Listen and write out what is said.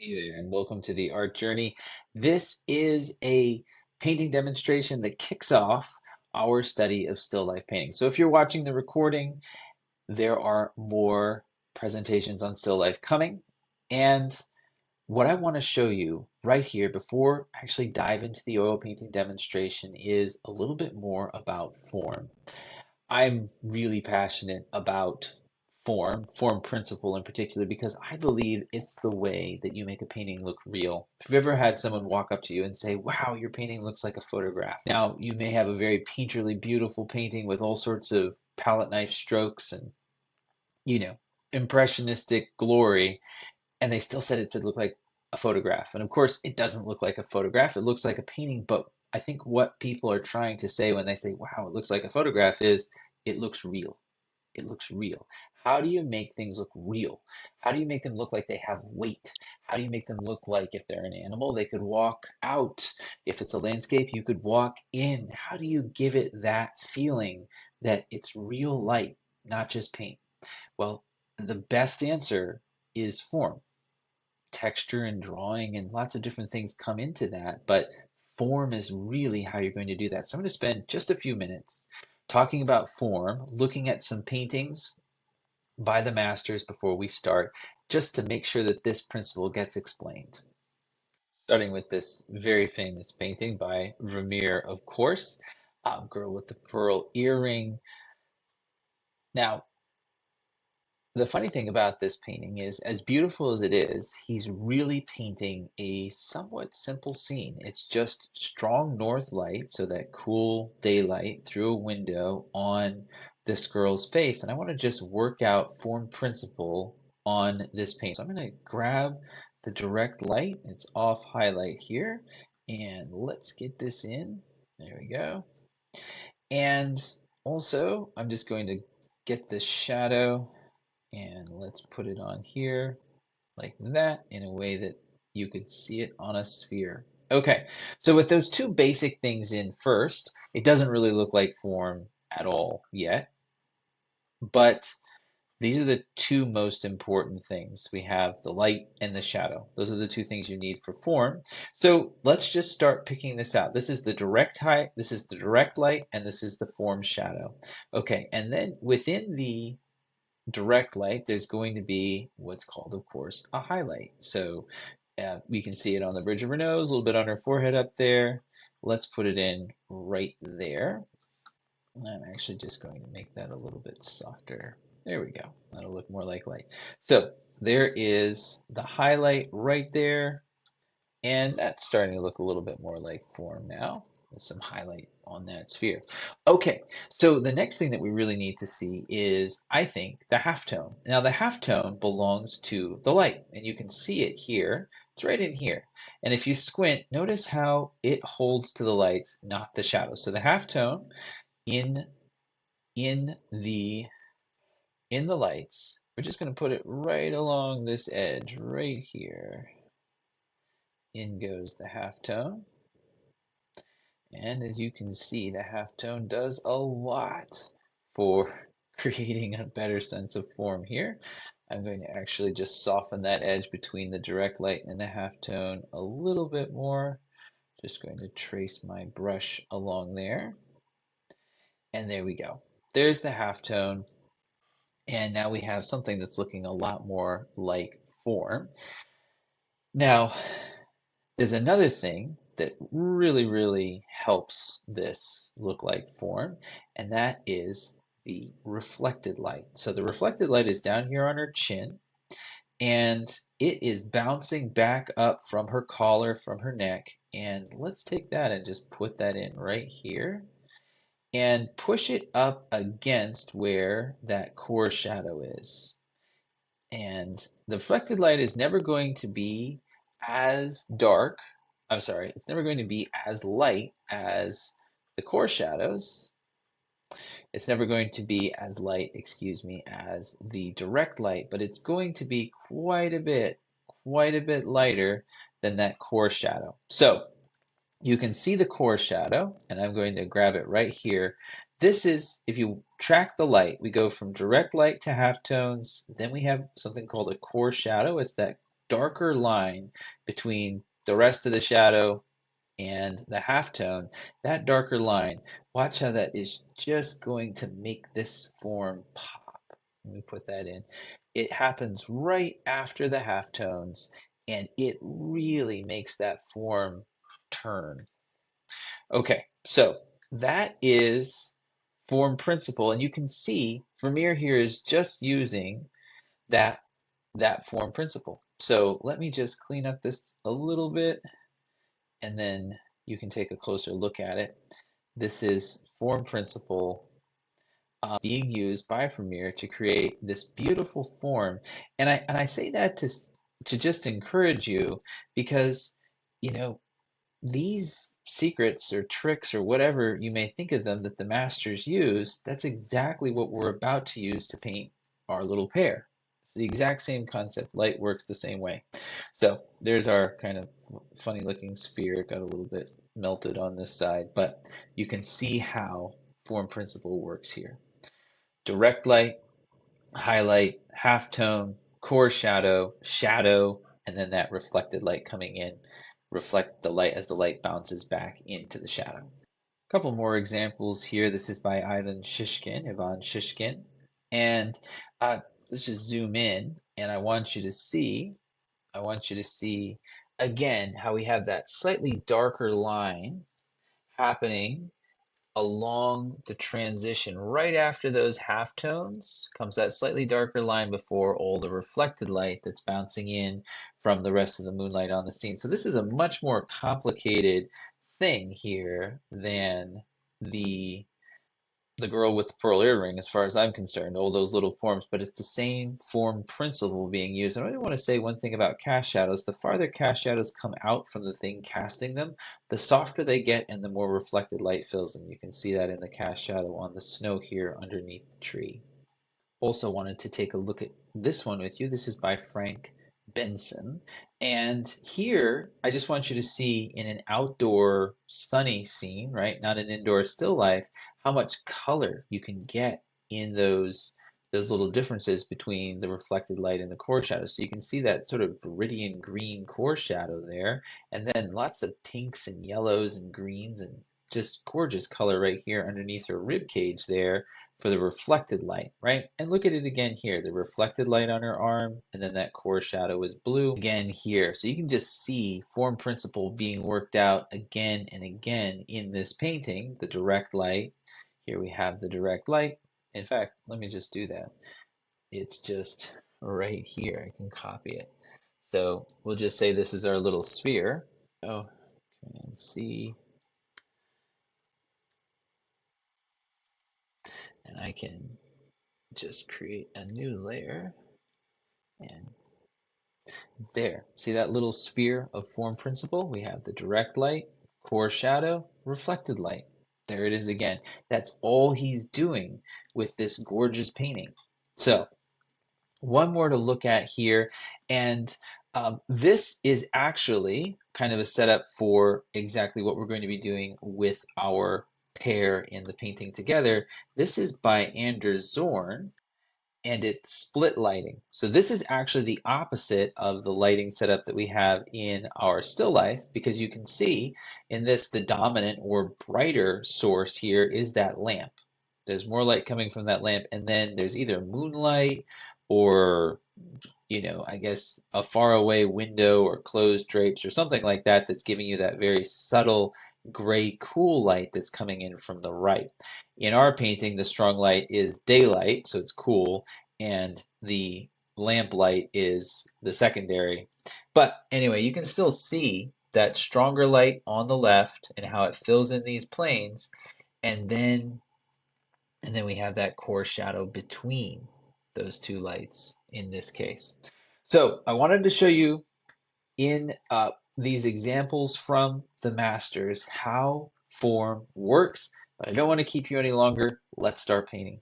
Hey there, and welcome to the art journey. This is a painting demonstration that kicks off our study of still life painting. So if you're watching the recording, there are more presentations on still life coming. And what I want to show you right here before I actually dive into the oil painting demonstration is a little bit more about form. I'm really passionate about form principle in particular, because I believe it's the way that you make a painting look real. If you've ever had someone walk up to you and say, wow, your painting looks like a photograph. Now, you may have a very painterly, beautiful painting with all sorts of palette knife strokes and, you know, impressionistic glory, and they still said it look like a photograph. And of course, it doesn't look like a photograph. It looks like a painting. But I think what people are trying to say when they say, wow, it looks like a photograph is it looks real. It looks real. How do you make things look real? How do you make them look like they have weight? How do you make them look like if they're an animal, they could walk out? If it's a landscape, you could walk in. How do you give it that feeling that it's real light, not just paint? Well, the best answer is form. Texture and drawing and lots of different things come into that, but form is really how you're going to do that. So I'm going to spend just a few minutes talking about form, looking at some paintings by the masters before we start, just to make sure that this principle gets explained. Starting with this very famous painting by Vermeer, of course, Girl with the Pearl Earring. Now, the funny thing about this painting is, as beautiful as it is, he's really painting a somewhat simple scene. It's just strong north light, so that cool daylight through a window on this girl's face. And I want to just work out form principle on this painting. So I'm going to grab the direct light. It's off highlight here. And let's get this in. There we go. And also, I'm just going to get this shadow and let's put it on here like that in a way that you could see it on a sphere. Okay, so with those two basic things in first, it doesn't really look like form at all yet, but these are the two most important things. We have the light and the shadow. Those are the two things you need for form. So let's just start picking this out. This is the direct height, this is the direct light, and this is the form shadow. Okay, and then within the direct light, there's going to be what's called, of course, a highlight. So we can see it on the bridge of her nose, a little bit on her forehead up there. Let's put it in right there. I'm actually just going to make that a little bit softer. There we go. That'll look more like light. So there is the highlight right there. And that's starting to look a little bit more like form now, with some highlight on that sphere. Okay, so the next thing that we really need to see is, I think, the halftone. Now, the halftone belongs to the light, and you can see it here. It's right in here. And if you squint, notice how it holds to the lights, not the shadows. So the halftone in in the in the lights, we're just going to put it right along this edge, right here. In goes the halftone. And as you can see, the halftone does a lot for creating a better sense of form here. I'm going to actually just soften that edge between the direct light and the halftone a little bit more. Just going to trace my brush along there. And there we go. There's the halftone. And now we have something that's looking a lot more like form. Now, there's another thing that really, really helps this look like form, and that is the reflected light. So the reflected light is down here on her chin, and it is bouncing back up from her collar, from her neck. And let's take that and just put that in right here and push it up against where that core shadow is. And the reflected light is never going to be as dark. I'm sorry, it's never going to be as light as the core shadows. It's never going to be as light, excuse me, as the direct light, but it's going to be quite a bit lighter than that core shadow. So you can see the core shadow, and I'm going to grab it right here. This is, if you track the light, we go from direct light to halftones, then we have something called a core shadow. It's that darker line between the rest of the shadow and the halftone, that darker line, watch how that is just going to make this form pop. Let me put that in. It happens right after the halftones, and it really makes that form turn. Okay, so that is form principle, and you can see Vermeer here is just using that that form principle. So let me just clean up this a little bit, and then you can take a closer look at it. This is form principle being used by Vermeer to create this beautiful form. And I say that to just encourage you because, you know, these secrets or tricks or whatever you may think of them that the masters use, that's exactly what we're about to use to paint our little pair. It's the exact same concept. Light works the same way. So there's our kind of funny looking sphere. It got a little bit melted on this side, but you can see how form principle works here. Direct light, highlight, halftone, core shadow, shadow, and then that reflected light coming in, reflect the light as the light bounces back into the shadow. A couple more examples here. This is by Ivan Shishkin. And let's just zoom in, and I want you to see again how we have that slightly darker line happening along the transition. Right after those halftones comes that slightly darker line before all the reflected light that's bouncing in from the rest of the moonlight on the scene. So this is a much more complicated thing here than the the girl with the pearl earring, as far as I'm concerned, all those little forms, but it's the same form principle being used. And I want to say one thing about cast shadows. The farther cast shadows come out from the thing casting them, the softer they get and the more reflected light fills them. You can see that in the cast shadow on the snow here underneath the tree. Also wanted to take a look at this one with you. This is by Frank Benson. And here, I just want you to see in an outdoor sunny scene, right? Not an indoor still life, how much color you can get in those little differences between the reflected light and the core shadow. So you can see that sort of viridian green core shadow there, and then lots of pinks and yellows and greens and just gorgeous color right here underneath her rib cage there for the reflected light, right? And look at it again here, the reflected light on her arm, and then that core shadow is blue again here. So you can just see form principle being worked out again and again in this painting, the direct light. Here we have the direct light. In fact, let me just do that. It's just right here. I can copy it. So we'll just say this is our little sphere. Oh, Command C. And I can just create a new layer, and there. See that little sphere of form principle? We have the direct light, core shadow, reflected light. There it is again. That's all he's doing with this gorgeous painting. So one more to look at here, and this is actually kind of a setup for exactly what we're going to be doing with our pair in the painting together. This is by Anders Zorn, and it's split lighting. So this is actually the opposite of the lighting setup that we have in our still life, because you can see in this the dominant or brighter source here is that lamp. There's more light coming from that lamp, and then there's either moonlight or, you know, I guess a faraway window or closed drapes or something like that that's giving you that very subtle gray cool light that's coming in from the right. In our painting, the strong light is daylight, so it's cool, and the lamp light is the secondary. But anyway, you can still see that stronger light on the left and how it fills in these planes, and then we have that core shadow between those two lights in this case. So I wanted to show you in these examples from the masters how form works, but I don't want to keep you any longer. Let's start painting.